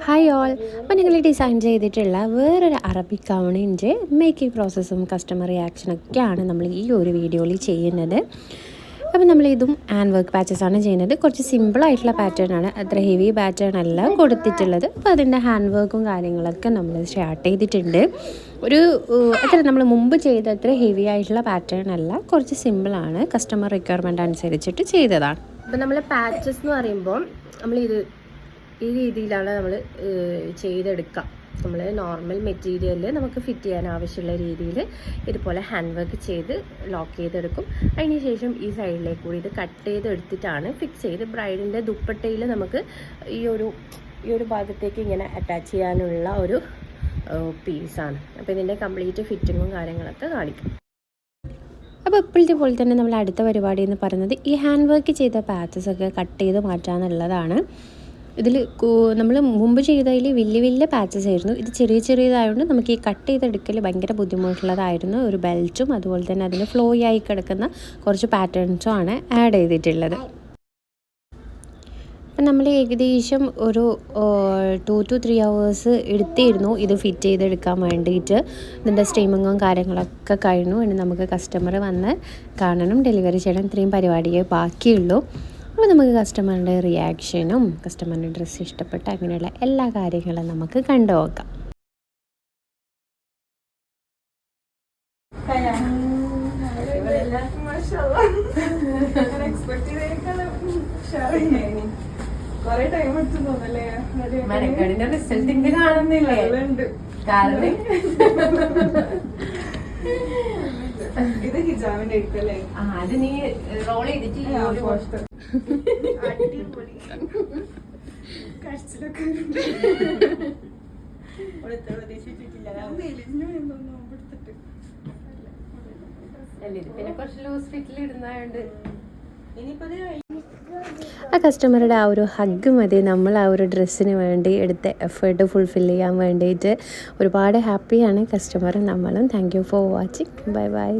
Hi all. അപ്പോൾ നിങ്ങൾ design ചെയ്തിട്ടുള്ള വേറൊരു അറബിക് ഗൗണിൻ്റെ മേക്കിംഗ് പ്രോസസ്സും കസ്റ്റമർ റിയാക്ഷനൊക്കെയാണ് നമ്മൾ ഈ ഒരു വീഡിയോയിൽ ചെയ്യുന്നത്. അപ്പോൾ നമ്മളിതും ഹാൻഡ് വർക്ക് പാച്ചസാണ് ചെയ്യുന്നത്. കുറച്ച് സിമ്പിളായിട്ടുള്ള പാറ്റേൺ ആണ്, അത്ര ഹെവി പാറ്റേൺ അല്ല കൊടുത്തിട്ടുള്ളത്. അപ്പോൾ അതിൻ്റെ ഹാൻഡ് വർക്കും കാര്യങ്ങളൊക്കെ നമ്മൾ സ്റ്റാർട്ട് ചെയ്തിട്ടുണ്ട്. അത്ര നമ്മൾ മുമ്പ് ചെയ്ത അത്ര ഹെവി ആയിട്ടുള്ള പാറ്റേൺ അല്ല, കുറച്ച് സിമ്പിളാണ്, കസ്റ്റമർ റിക്വയർമെൻറ്റ് അനുസരിച്ചിട്ട് ചെയ്തതാണ്. അപ്പോൾ നമ്മൾ പാച്ചസ് എന്ന് പറയുമ്പോൾ ഈ രീതിയിലാണ് നമ്മൾ ചെയ്തെടുക്കുക. നമ്മൾ നോർമൽ മെറ്റീരിയലിൽ നമുക്ക് ഫിറ്റ് ചെയ്യാൻ ആവശ്യമുള്ള രീതിയിൽ ഇതുപോലെ ഹാൻഡ് വർക്ക് ചെയ്ത് ലോക്ക് ചെയ്തെടുക്കും. അതിന് ശേഷം ഈ സൈഡിലേക്ക് കൂടി ഇത് കട്ട് ചെയ്തെടുത്തിട്ടാണ് ഫിക്സ് ചെയ്ത് ബ്രൈഡിൻ്റെ ദുപ്പട്ടയിൽ നമുക്ക് ഈ ഒരു ഭാഗത്തേക്ക് ഇങ്ങനെ അറ്റാച്ച് ചെയ്യാനുള്ള ഒരു പീസാണ്. അപ്പോൾ ഇതിൻ്റെ കംപ്ലീറ്റ് ഫിറ്റിങ്ങും കാര്യങ്ങളൊക്കെ കാണിക്കും. അപ്പോൾ ഇപ്പോഴത്തെ പോലെ തന്നെ നമ്മൾ അടുത്ത പരിപാടി എന്ന് പറയുന്നത് ഈ ഹാൻഡ് വർക്ക് ചെയ്ത പാച്ചസൊക്കെ കട്ട് ചെയ്ത് മാറ്റാന്നുള്ളതാണ്. ഇതിൽ നമ്മൾ മുമ്പ് ചെയ്തതിൽ വലിയ വലിയ പാച്ചസ് ആയിരുന്നു. ഇത് ചെറിയതായതുകൊണ്ട് നമുക്ക് ഈ കട്ട് ചെയ്തെടുക്കൽ ഭയങ്കര ബുദ്ധിമുട്ടുള്ളതായിരുന്നു. ഒരു ബെൽറ്റും അതുപോലെ തന്നെ അതിന് ഫ്ലോ ആയി കിടക്കുന്ന കുറച്ച് പാറ്റേൺസും ആണ് ആഡ് ചെയ്തിട്ടുള്ളത്. അപ്പം നമ്മൾ ഏകദേശം ഒരു 2 to 3 hours എടുത്തിരുന്നു ഇത് ഫിറ്റ് ചെയ്തെടുക്കാൻ വേണ്ടിയിട്ട്. ഇതിൻ്റെ സ്റ്റീമിങ്ങും കാര്യങ്ങളൊക്കെ കഴിഞ്ഞു. ഇനി നമുക്ക് കസ്റ്റമർ വന്ന് കാണണം, ഡെലിവറി ചെയ്യണം, ഇത്രയും പരിപാടിയേ ബാക്കിയുള്ളൂ. അപ്പോൾ നമുക്ക് കസ്റ്റമറിൻ്റെ റിയാക്ഷനും കസ്റ്റമറിൻ്റെ ഡ്രസ്സ് ഇഷ്ടപ്പെട്ട അങ്ങനെയുള്ള എല്ലാ കാര്യങ്ങളും നമുക്ക് കണ്ടു നോക്കാം. റിസൾട്ട് കാണുന്നില്ലേ? കാരണം ഇത് ഹിജാബിന്റെ എടുക്കല്ലേ? അത് നീ റോൾ ചെയ്തിട്ട് പിന്നെ കുറച്ച് ലൂസ് ഫിറ്റിൽ ഇടുന്നതുകൊണ്ട് ആ കസ്റ്റമറുടെ ആ ഒരു ഹഗ് മതി നമ്മൾ ആ ഒരു ഡ്രസ്സിന് വേണ്ടി എടുത്ത എഫേർട്ട് ഫുൾഫിൽ ചെയ്യാൻ വേണ്ടിയിട്ട്. ഒരുപാട് ഹാപ്പിയാണ് കസ്റ്റമർ, നമ്മളും. Thank you for watching. Bye bye.